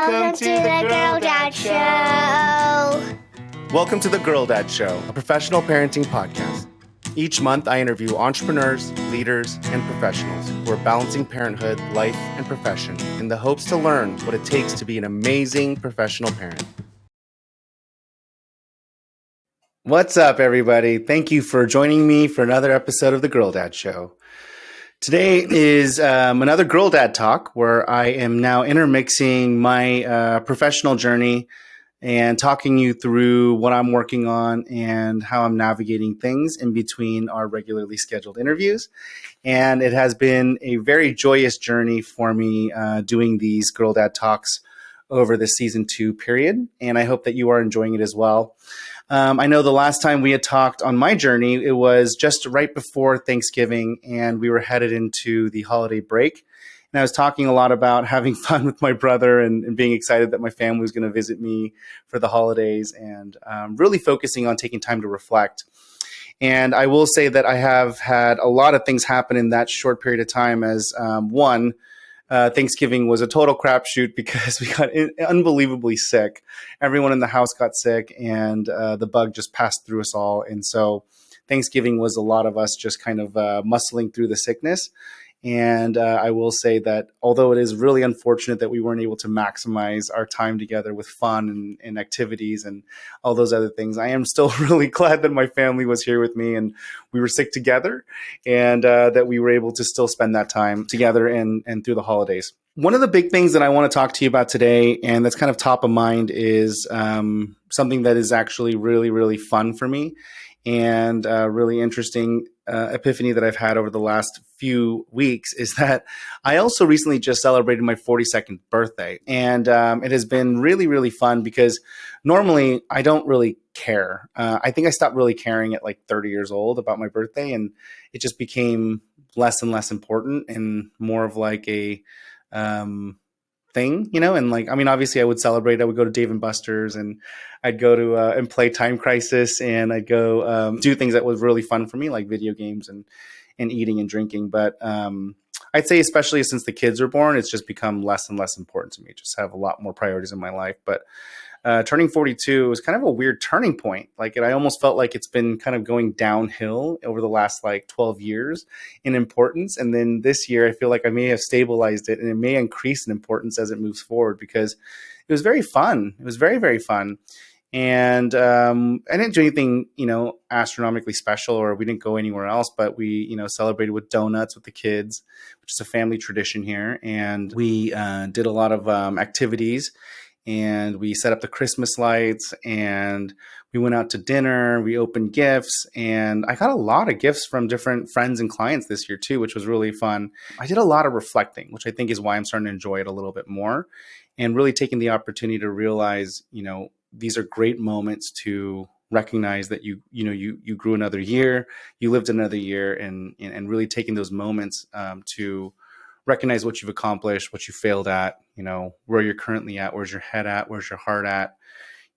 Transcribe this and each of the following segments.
Welcome to the Girl Dad Show. Welcome to the Girl Dad Show, a professional parenting podcast. Each month, I interview entrepreneurs, leaders, and professionals who are balancing parenthood, life, and profession in the hopes to learn what it takes to be an amazing professional parent. What's up, everybody? Thank you for joining me for another episode of the Girl Dad Show. Today is another Girl Dad Talk where I am now intermixing my professional journey and talking you through what I'm working on and how I'm navigating things in between our regularly scheduled interviews. And it has been a very joyous journey for me doing these Girl Dad Talks over the season 2 period. And I hope that you are enjoying it as well. I know the last time we had talked on my journey, it was just right before Thanksgiving, and we were headed into the holiday break. And I was talking a lot about having fun with my brother and being excited that my family was going to visit me for the holidays, and really focusing on taking time to reflect. And I will say that I have had a lot of things happen in that short period of time. As Thanksgiving was a total crapshoot because we got unbelievably sick. Everyone in the house got sick, and the bug just passed through us all. And so Thanksgiving was a lot of us just kind of muscling through the sickness. And I will say that although it is really unfortunate that we weren't able to maximize our time together with fun and activities and all those other things, I am still really glad that my family was here with me and we were sick together, and that we were able to still spend that time together and through the holidays. One of the big things that I want to talk to you about today, and that's kind of top of mind, is something that is actually really, really fun for me and really interesting epiphany that I've had over the last few weeks, is that I also recently just celebrated my 42nd birthday. And it has been really, really fun because normally I don't really care. I think I stopped really caring at like 30 years old about my birthday, and it just became less and less important and more of like a thing, and like, I mean, obviously I would celebrate. I would go to Dave & Buster's, and I'd go to and play Time Crisis, and I'd go do things that was really fun for me, like video games and eating and drinking. But I'd say especially since the kids were born, it's just become less and less important to me. Just have a lot more priorities in my life. But turning 42 was kind of a weird turning point. Like, I almost felt like it's been kind of going downhill over the last like 12 years in importance. And then this year, I feel like I may have stabilized it, and it may increase in importance as it moves forward, because it was very fun. It was very, very fun. And I didn't do anything, astronomically special, or we didn't go anywhere else, but we, celebrated with donuts with the kids, which is a family tradition here. And we did a lot of activities. And we set up the Christmas lights, and we went out to dinner. We opened gifts, and I got a lot of gifts from different friends and clients this year too, which was really fun. I did a lot of reflecting, which I think is why I'm starting to enjoy it a little bit more, and really taking the opportunity to realize, these are great moments to recognize that you grew another year, you lived another year, and really taking those moments to recognize what you've accomplished, what you failed at, where you're currently at, where's your head at, where's your heart at,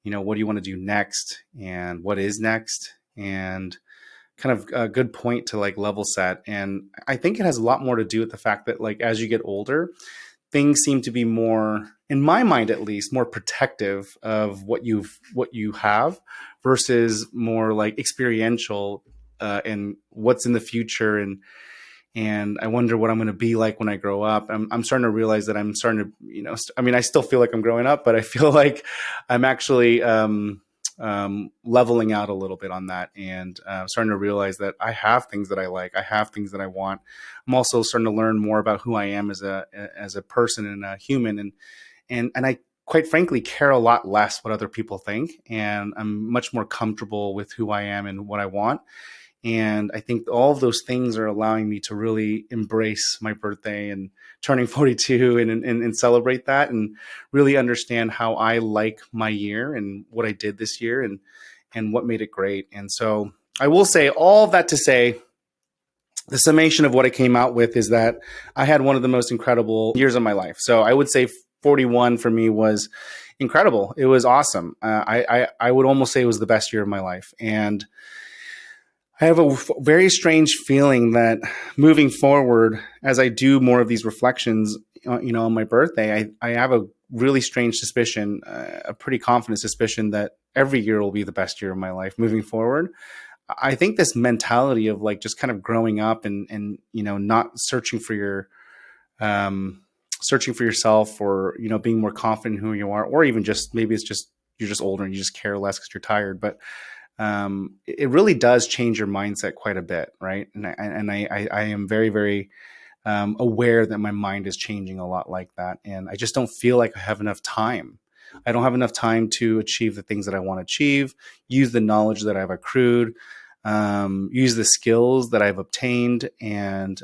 what do you want to do next, and what is next, and kind of a good point to like level set. And I think it has a lot more to do with the fact that, like, as you get older, things seem to be more, in my mind at least, more protective of what you have versus more like experiential and what's in the future. And I wonder what I'm going to be like when I grow up. I'm starting to realize that I'm starting to, I still feel like I'm growing up, but I feel like I'm actually leveling out a little bit on that, and starting to realize that I have things that I like. I have things that I want. I'm also starting to learn more about who I am as a person and a human. And I quite frankly care a lot less what other people think. And I'm much more comfortable with who I am and what I want. And I think all of those things are allowing me to really embrace my birthday and turning 42 and celebrate that, and really understand how I like my year and what I did this year and what made it great. And so I will say all of that to say, the summation of what I came out with is that I had one of the most incredible years of my life. So I would say 41 for me was incredible. It was awesome. I would almost say it was the best year of my life. And I have a very strange feeling that moving forward, as I do more of these reflections, on my birthday, I have a really strange suspicion, a pretty confident suspicion that every year will be the best year of my life moving forward. I think this mentality of like just kind of growing up and not um, searching for yourself, or being more confident in who you are, or even just maybe it's just you're just older and you just care less because you're tired. But it really does change your mindset quite a bit, right? And I am very, very aware that my mind is changing a lot like that, and I just don't feel like I have enough time. I don't have enough time to achieve the things that I want to achieve, use the knowledge that I've accrued, use the skills that I've obtained, and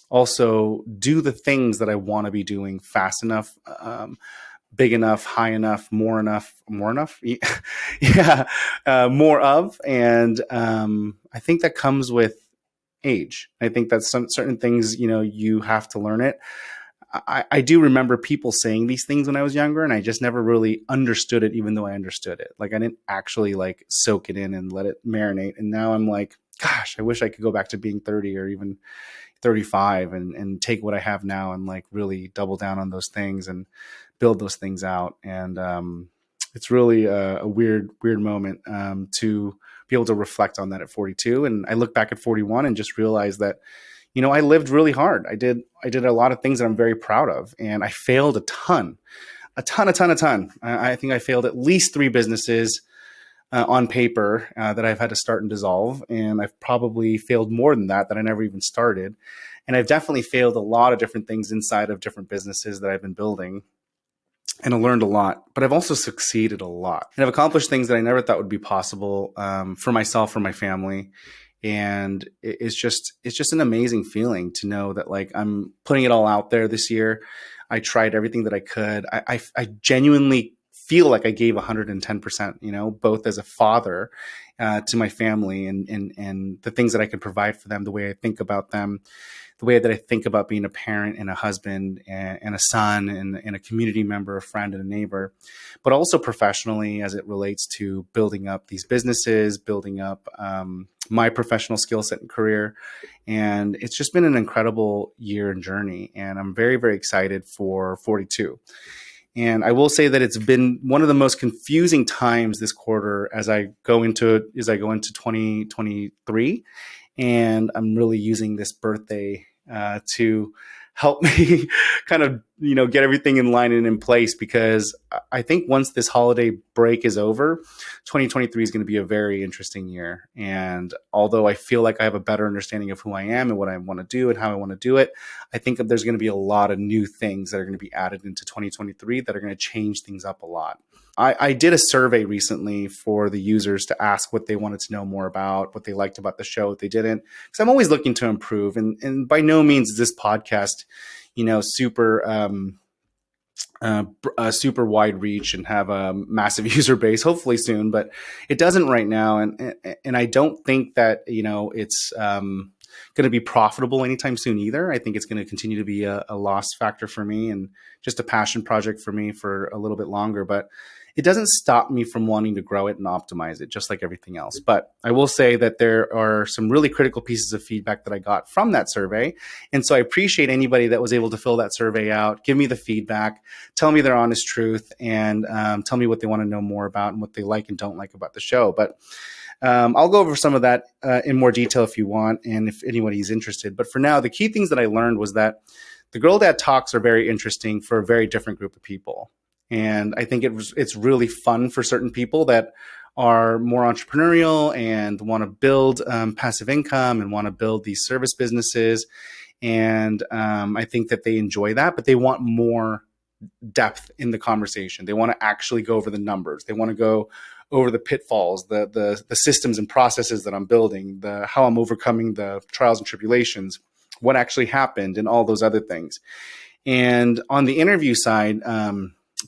also do the things that I want to be doing fast enough, big enough, high enough, more enough, yeah, more of. And I think that comes with age. I think that some certain things, you have to learn it. I do remember people saying these things when I was younger, and I just never really understood it, even though I understood it. Like I didn't actually like soak it in and let it marinate. And now I'm like, gosh, I wish I could go back to being 30 or even 35 and take what I have now and like really double down on those things and build those things out. And it's really a weird moment to be able to reflect on that at 42. And I look back at 41 and just realize that, I lived really hard. I did a lot of things that I'm very proud of, and I failed a ton. I think I failed at least 3 businesses on paper that I've had to start and dissolve. And I've probably failed more than that I never even started. And I've definitely failed a lot of different things inside of different businesses that I've been building. And I learned a lot, but I've also succeeded a lot. And I've accomplished things that I never thought would be possible for myself, for my family. And it's just an amazing feeling to know that like I'm putting it all out there this year. I tried everything that I could. I genuinely feel like I gave 110%, both as a father to my family and the things that I could provide for them, the way I think about them, the way that I think about being a parent and a husband and a son and a community member, a friend and a neighbor, but also professionally as it relates to building up these businesses, building up my professional skill set and career. And it's just been an incredible year and journey. And I'm very, very excited for 42. And I will say that it's been one of the most confusing times this quarter as I go into 2023. And I'm really using this birthday to help me kind of, get everything in line and in place, because I think once this holiday break is over, 2023 is going to be a very interesting year. And although I feel like I have a better understanding of who I am and what I want to do and how I want to do it, I think that there's going to be a lot of new things that are going to be added into 2023 that are going to change things up a lot. I did a survey recently for the users to ask what they wanted to know more about, what they liked about the show, what they didn't, because I'm always looking to improve. And by no means is this podcast, super wide reach and have a massive user base, hopefully soon, but it doesn't right now. And I don't think that, it's going to be profitable anytime soon either. I think it's going to continue to be a loss factor for me and just a passion project for me for a little bit longer. But it doesn't stop me from wanting to grow it and optimize it, just like everything else. But I will say that there are some really critical pieces of feedback that I got from that survey. And so I appreciate anybody that was able to fill that survey out, give me the feedback, tell me their honest truth, and tell me what they want to know more about and what they like and don't like about the show. But I'll go over some of that in more detail if you want, and if anybody's interested. But for now, the key things that I learned was that the Girl Dad Talks are very interesting for a very different group of people. And I think it's really fun for certain people that are more entrepreneurial and want to build passive income and want to build these service businesses. And I think that they enjoy that, but they want more depth in the conversation. They want to actually go over the numbers. They want to go over the pitfalls, the systems and processes that I'm building, how I'm overcoming the trials and tribulations, what actually happened, and all those other things. And on the interview side,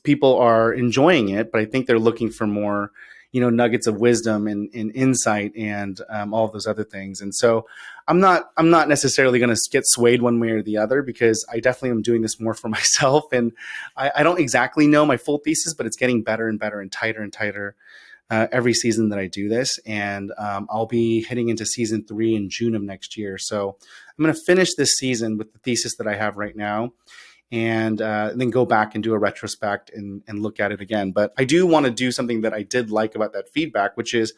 people are enjoying it, but I think they're looking for more, nuggets of wisdom and insight and all of those other things. And so I'm not necessarily going to get swayed one way or the other, because I definitely am doing this more for myself. And I don't exactly know my full thesis, but it's getting better and better and tighter every season that I do this. And I'll be heading into season 3 in June of next year. So I'm going to finish this season with the thesis that I have right now, and then go back and do a retrospect and look at it again. But I do want to do something that I did like about that feedback, which is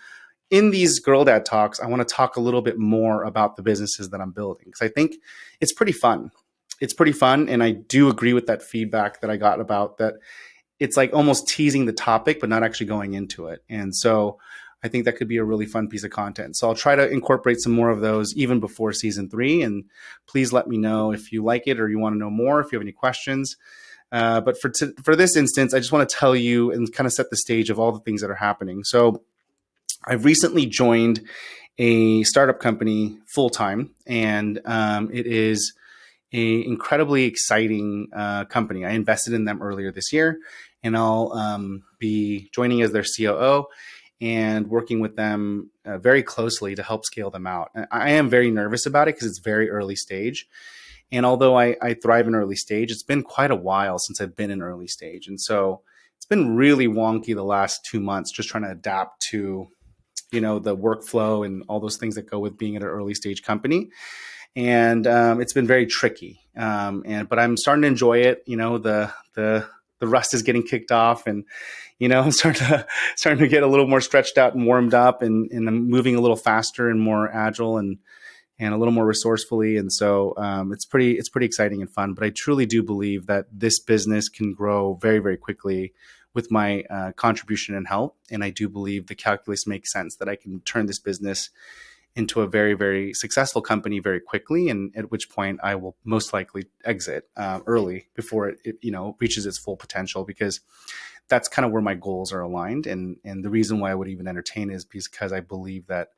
in these Girl Dad talks, I want to talk a little bit more about the businesses that I'm building, because I think it's pretty fun. It's pretty fun. And I do agree with that feedback that I got about that. It's like almost teasing the topic, but not actually going into it. And so I think that could be a really fun piece of content. So I'll try to incorporate some more of those even before season 3. And please let me know if you like it or you want to know more, if you have any questions. But for this instance, I just want to tell you and kind of set the stage of all the things that are happening. So I've recently joined a startup company full-time, and it is an incredibly exciting company. I invested in them earlier this year, and I'll be joining as their COO and working with them very closely to help scale them out. I am very nervous about it because it's very early stage. And although I thrive in early stage, it's been quite a while since I've been in early stage. And so it's been really wonky the last 2 months just trying to adapt to the workflow and all those things that go with being at an early stage company. And it's been very tricky. But I'm starting to enjoy it. The rust is getting kicked off, and I'm starting to get a little more stretched out and warmed up, and I'm moving a little faster and more agile and a little more resourcefully. And so it's pretty exciting and fun. But I truly do believe that this business can grow very, very quickly with my contribution and help. And I do believe the calculus makes sense that I can turn this business into a very, very successful company very quickly, and at which point I will most likely exit early before it reaches its full potential, because that's kind of where my goals are aligned. And the reason why I would even entertain is because I believe that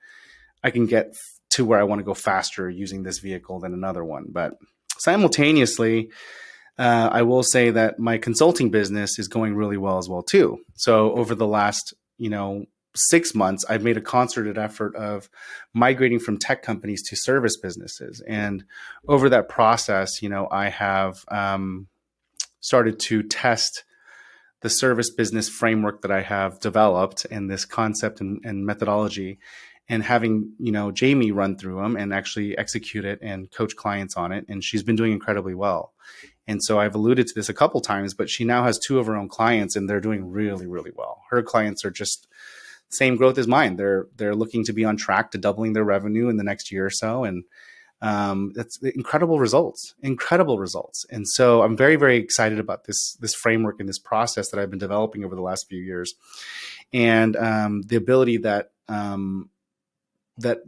I can get to where I want to go faster using this vehicle than another one. But simultaneously, I will say that my consulting business is going really well as well too. So over the last 6 months, I've made a concerted effort of migrating from tech companies to service businesses. And over that process, I have started to test the service business framework that I have developed and this concept and methodology, and having, Jamie run through them and actually execute it and coach clients on it. And she's been doing incredibly well. And so I've alluded to this a couple times, but she now has 2 of her own clients, and they're doing really, really well. Her clients are just same growth as mine. They're looking to be on track to doubling their revenue in the next year or so. And that's incredible results. And so I'm very, very excited about this framework and this process that I've been developing over the last few years. And the ability that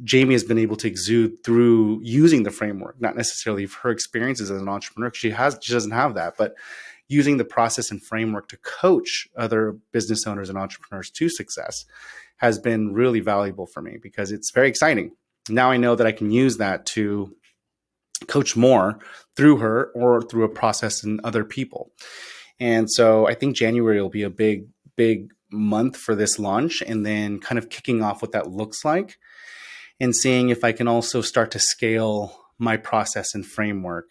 Jamie has been able to exude through using the framework, not necessarily her experiences as an entrepreneur. She doesn't have that, but using the process and framework to coach other business owners and entrepreneurs to success has been really valuable for me, because it's very exciting. Now I know that I can use that to coach more through her or through a process and other people. And so I think January will be a big, big month for this launch, and then kind of kicking off what that looks like and seeing if I can also start to scale my process and framework,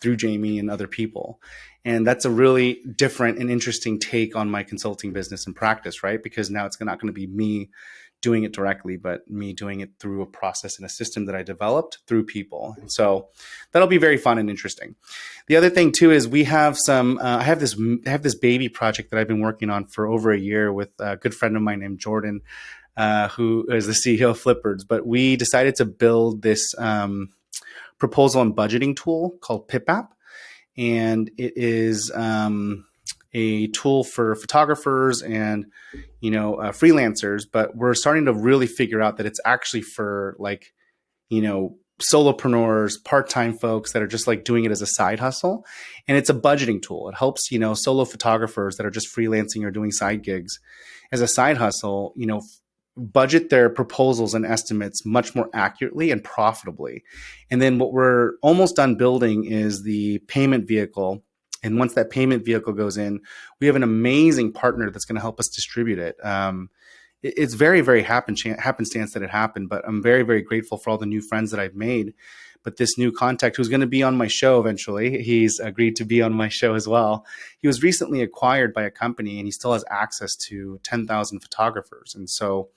through Jamie and other people. And that's a really different and interesting take on my consulting business and practice, right? Because now it's not going to be me doing it directly, but me doing it through a process and a system that I developed through people. And so that'll be very fun and interesting. The other thing too is we have I have this baby project that I've been working on for over a year with a good friend of mine named Jordan, who is the CEO of Flipbirds. But we decided to build this proposal and budgeting tool called PipApp. And it is a tool for photographers and, freelancers, but we're starting to really figure out that it's actually for solopreneurs, part-time folks that are just doing it as a side hustle. And it's a budgeting tool. It helps, solo photographers that are just freelancing or doing side gigs as a side hustle, budget their proposals and estimates much more accurately and profitably. And then what we're almost done building is the payment vehicle. And once that payment vehicle goes in, we have an amazing partner that's going to help us distribute it. It's very, very happenstance that it happened, but I'm very, very grateful for all the new friends that I've made But this new contact who's going to be on my show eventually, he's agreed to be on my show as well. He was recently acquired by a company and he still has access to 10,000 photographers. And so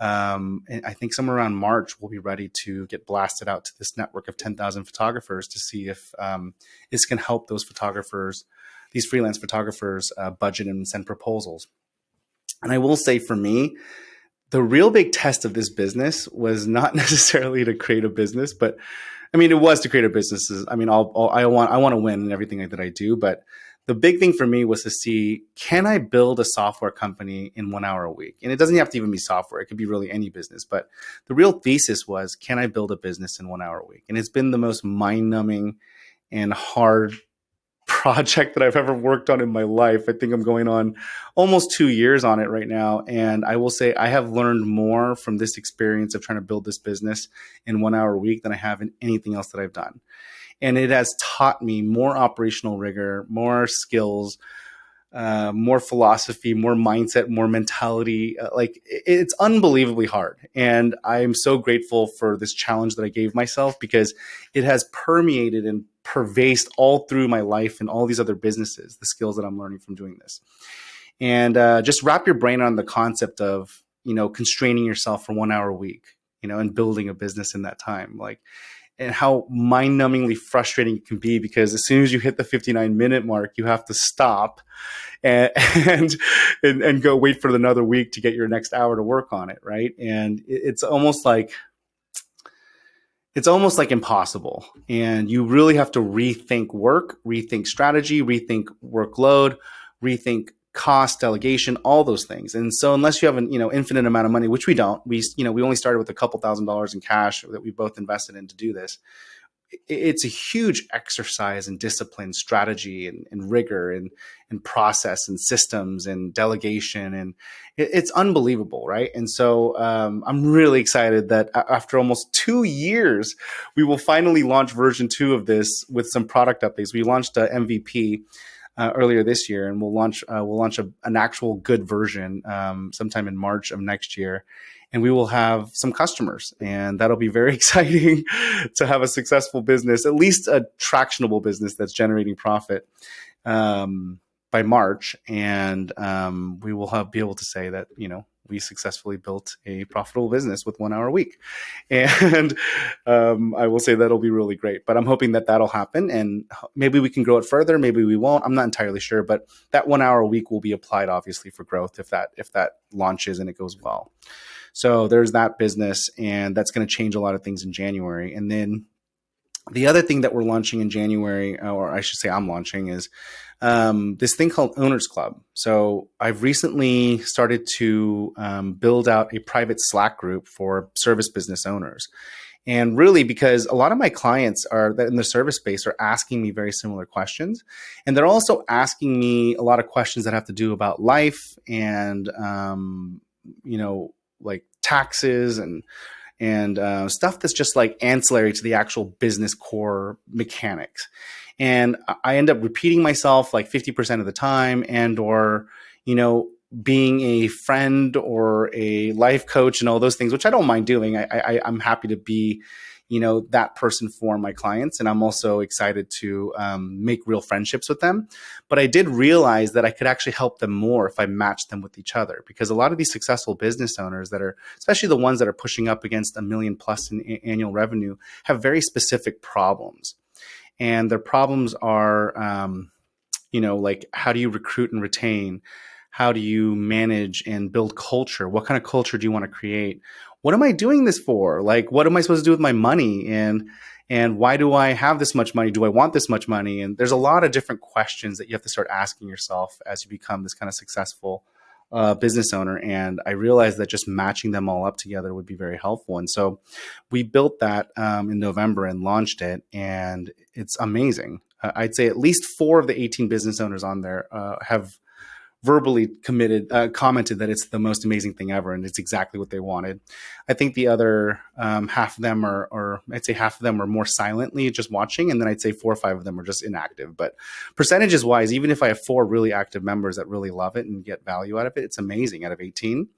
and I think somewhere around March, we'll be ready to get blasted out to this network of 10,000 photographers to see if this can help those photographers, these freelance photographers, budget and send proposals. And I will say for me, the real big test of this business was not necessarily to create a business, but I mean, it was to create a business. I mean, I want to win in everything that I do, but the big thing for me was to see, can I build a software company in 1 hour a week? And it doesn't have to even be software. It could be really any business. But the real thesis was, can I build a business in 1 hour a week? And it's been the most mind-numbing and hard project that I've ever worked on in my life. I think I'm going on almost 2 years on it right now. And I will say I have learned more from this experience of trying to build this business in 1 hour a week than I have in anything else that I've done. And it has taught me more operational rigor, more skills, more philosophy, more mindset, more mentality. Like it's unbelievably hard. And I'm so grateful for this challenge that I gave myself because it has permeated and pervased all through my life and all these other businesses, the skills that I'm learning from doing this. And just wrap your brain on the concept of, constraining yourself for 1 hour a week, and building a business in that time. And how mind-numbingly frustrating it can be because as soon as you hit the 59-minute mark, you have to stop and go wait for another week to get your next hour to work on it, right? And it's almost like impossible. And you really have to rethink work, rethink strategy, rethink workload, rethink cost, delegation, all those things. And so unless you have an infinite amount of money, which we don't, we only started with a couple $1,000s in cash that we both invested in to do this. It's a huge exercise in discipline, strategy, and rigor, and process, and systems, and delegation, and it's unbelievable, right? And so I'm really excited that after almost 2 years, we will finally launch version 2 of this with some product updates. We launched a MVP earlier this year, and we'll launch an actual good version sometime in March of next year. And we will have some customers, and that'll be very exciting to have a successful business, at least a tractionable business that's generating profit by March. And we will be able to say that, we successfully built a profitable business with 1 hour a week. And I will say that'll be really great, but I'm hoping that that'll happen, and maybe we can grow it further. Maybe we won't. I'm not entirely sure, but that 1 hour a week will be applied obviously for growth if that launches and it goes well. So there's that business, and that's going to change a lot of things in January. And then the other thing that we're launching in January, or I should say I'm launching, is this thing called Owners Club. So I've recently started to build out a private Slack group for service business owners. And really, because a lot of my clients in the service space are asking me very similar questions. And they're also asking me a lot of questions that have to do about life and, like taxes and stuff that's just like ancillary to the actual business core mechanics. And I end up repeating myself like 50% of the time, or being a friend or a life coach and all those things, which I don't mind doing. I'm happy to be that person for my clients. And I'm also excited to make real friendships with them. But I did realize that I could actually help them more if I matched them with each other, because a lot of these successful business owners that are, especially the ones that are pushing up against $1 million plus in annual revenue, have very specific problems. And their problems are, like, how do you recruit and retain? How do you manage and build culture? What kind of culture do you want to create? What am I doing this for? Like, what am I supposed to do with my money? And why do I have this much money? Do I want this much money? And there's a lot of different questions that you have to start asking yourself as you become this kind of successful business owner. And I realized that just matching them all up together would be very helpful. And so we built that in November and launched it, and it's amazing. I'd say at least 4 of the 18 business owners on there have verbally commented that it's the most amazing thing ever, and it's exactly what they wanted. I think the other half of them or I'd say half of them are more silently just watching, and then I'd say 4 or 5 of them are just inactive. But percentages wise, even if I have 4 really active members that really love it and get value out of it, it's amazing out of 18.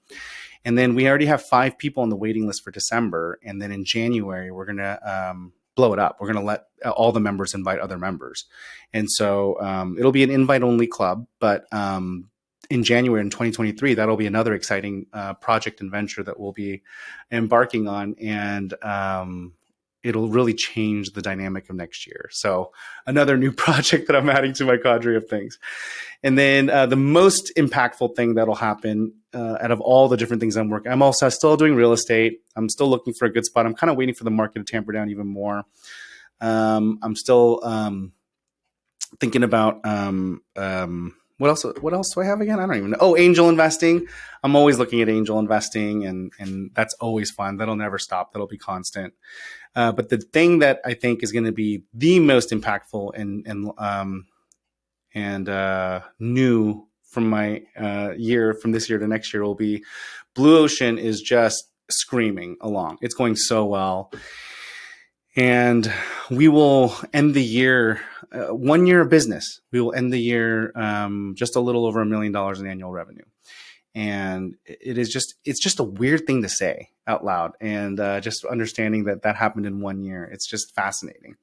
And then we already have 5 people on the waiting list for December, and then in January we're gonna blow it up. We're going to let all the members invite other members. And so it'll be an invite only club, but in January in 2023, that'll be another exciting project and venture that we'll be embarking on. And it'll really change the dynamic of next year. So another new project that I'm adding to my cadre of things. And then the most impactful thing that'll happen out of all the different things I'm working, I'm also still doing real estate. I'm still looking for a good spot. I'm kind of waiting for the market to tamper down even more. I'm still thinking about what else do I have again? I don't even know. Oh, angel investing. I'm always looking at angel investing, and that's always fun. That'll never stop. That'll be constant. But the thing that I think is going to be the most impactful and new from my year, from this year to next year, will be Blue Ocean is just screaming along. It's going so well. And we will end the year, 1 year of business. We will end the year just a little over $1 million in annual revenue. And it's just a weird thing to say out loud. And just understanding that happened in 1 year, it's just fascinating.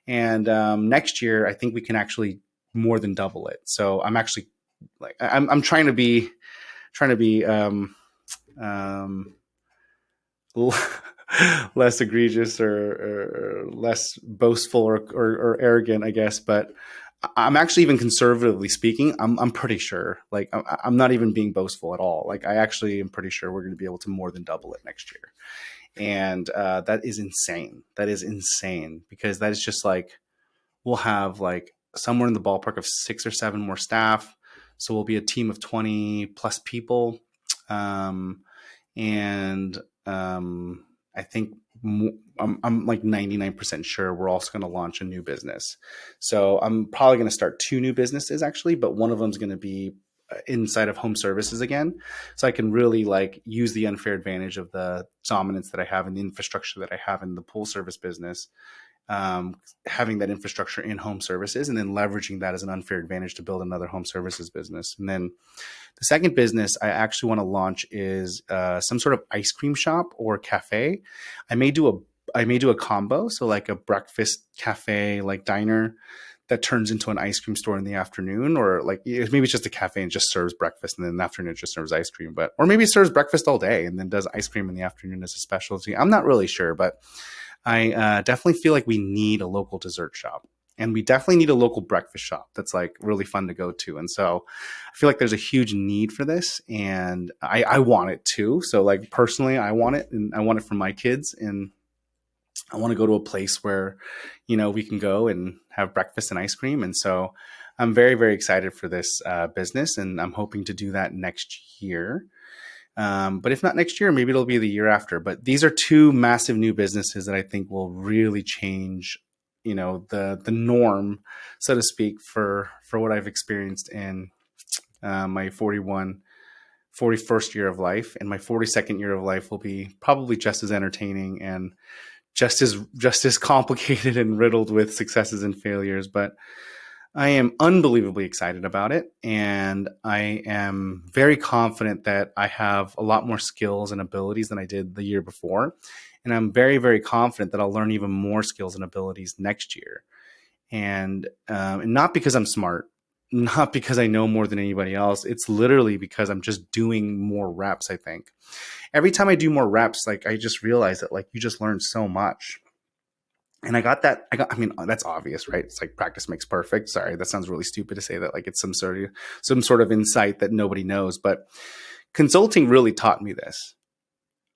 And next year, I think we can actually more than double it. So I'm actually like, I'm trying to be less egregious or less boastful or arrogant, I guess. But I'm actually, even conservatively speaking, I'm pretty sure, like, I'm not even being boastful at all. Like, I actually am pretty sure we're going to be able to more than double it next year. And that is insane. That is insane, because that is just like, we'll have like somewhere in the ballpark of 6 or 7 more staff. So we'll be a team of 20 plus people. I think I'm like 99% sure we're also going to launch a new business. So I'm probably going to start 2 new businesses actually, but one of them is going to be inside of home services again. So I can really like use the unfair advantage of the dominance that I have in the infrastructure that I have in the pool service business, having that infrastructure in home services, and then leveraging that as an unfair advantage to build another home services business. And then the second business I actually want to launch is some sort of ice cream shop or cafe. I may do a combo, so like a breakfast cafe, like diner, that turns into an ice cream store in the afternoon, or like maybe it's just a cafe and just serves breakfast, and then in the afternoon it just serves ice cream. Or maybe it serves breakfast all day and then does ice cream in the afternoon as a specialty. I'm not really sure, but I definitely feel like we need a local dessert shop, and we definitely need a local breakfast shop that's like really fun to go to. And so I feel like there's a huge need for this, and I want it too. So like personally, I want it, and I want it for my kids, and I want to go to a place where, we can go and have breakfast and ice cream. And so I'm very, very excited for this business, and I'm hoping to do that next year. But if not next year, maybe it'll be the year after. But these are 2 massive new businesses that I think will really change, the norm, so to speak, for what I've experienced in my 41st year of life. And my 42nd year of life will be probably just as entertaining and just as complicated and riddled with successes and failures. But I am unbelievably excited about it, and I am very confident that I have a lot more skills and abilities than I did the year before. And I'm very, very confident that I'll learn even more skills and abilities next year. And not because I'm smart, not because I know more than anybody else. It's literally because I'm just doing more reps, I think. Every time I do more reps, like, I just realize that, like, you just learn so much. And I mean, that's obvious, right? It's like practice makes perfect. Sorry, that sounds really stupid to say that, like it's some sort of insight that nobody knows, but consulting really taught me this.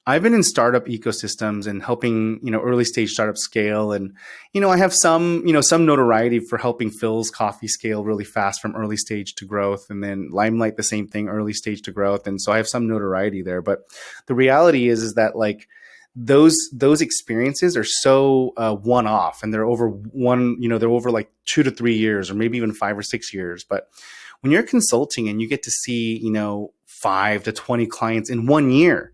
I've been in startup ecosystems and helping, early stage startups scale. And, I have some notoriety for helping Phil's Coffee scale really fast from early stage to growth. And then Limelight, the same thing, early stage to growth. And so I have some notoriety there. But the reality is that, like, those experiences are so one-off, and they're over like 2 to 3 years, or maybe even 5 or 6 years. But when you're consulting and you get to see, 5 to 20 clients in 1 year,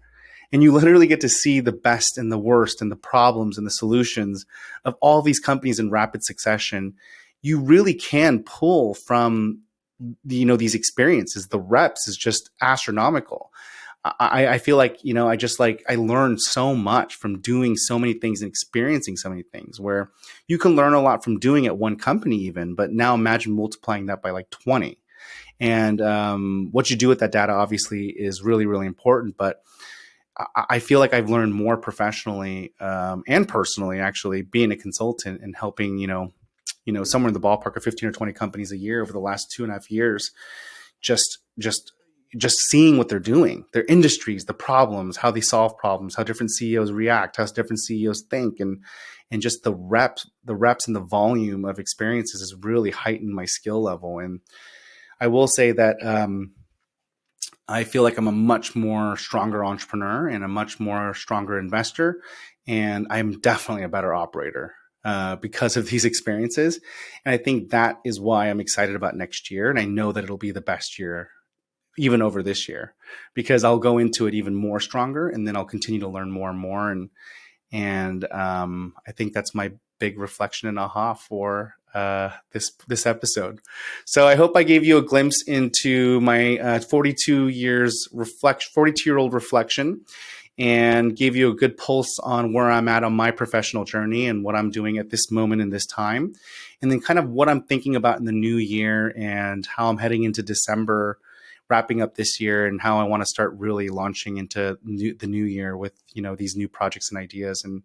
and you literally get to see the best and the worst and the problems and the solutions of all these companies in rapid succession, you really can pull from, these experiences. The reps is just astronomical. I feel like, I learned so much from doing so many things and experiencing so many things, where you can learn a lot from doing at one company even, but now imagine multiplying that by like 20. And what you do with that data obviously is really, really important. But I feel like I've learned more professionally and personally, actually, being a consultant and helping, somewhere in the ballpark of 15 or 20 companies a year over the last 2.5 years, just seeing what they're doing, their industries, the problems, how they solve problems, how different CEOs react, how different CEOs think, and just the reps and the volume of experiences has really heightened my skill level. And I will say that I feel like I'm a much more stronger entrepreneur and a much more stronger investor, and I'm definitely a better operator because of these experiences. And I think that is why I'm excited about next year, and I know that it'll be the best year even over this year, because I'll go into it even more stronger, and then I'll continue to learn more and more. And I think that's my big reflection and aha for this episode. So I hope I gave you a glimpse into my 42-year-old reflection, and gave you a good pulse on where I'm at on my professional journey and what I'm doing at this moment in this time, and then kind of what I'm thinking about in the new year and how I'm heading into December, wrapping up this year, and how I want to start really launching into the new year with, these new projects and ideas. And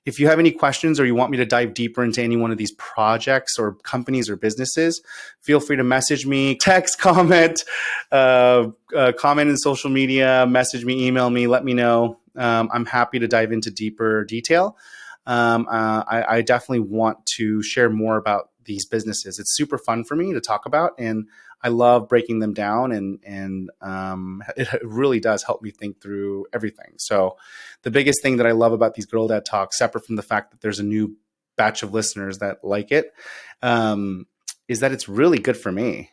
if you have any questions, or you want me to dive deeper into any one of these projects or companies or businesses, feel free to message me, text, comment in social media, message me, email me, let me know. I'm happy to dive into deeper detail. I definitely want to share more about these businesses. It's super fun for me to talk about, and I love breaking them down, and it really does help me think through everything. So the biggest thing that I love about these Girl Dad Talks, separate from the fact that there's a new batch of listeners that like it, is that it's really good for me.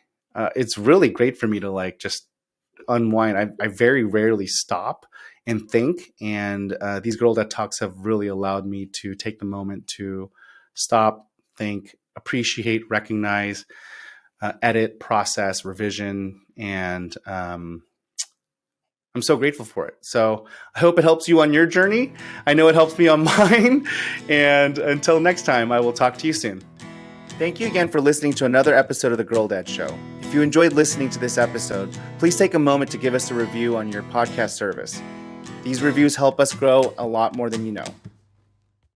It's really great for me to just unwind. I very rarely stop and think, and these Girl Dad Talks have really allowed me to take the moment to stop, think, appreciate, recognize, edit, process, revision, and I'm so grateful for it. So I hope it helps you on your journey. I know it helps me on mine. And until next time, I will talk to you soon. Thank you again for listening to another episode of The Girl Dad Show. If you enjoyed listening to this episode, please take a moment to give us a review on your podcast service. These reviews help us grow a lot more than you know.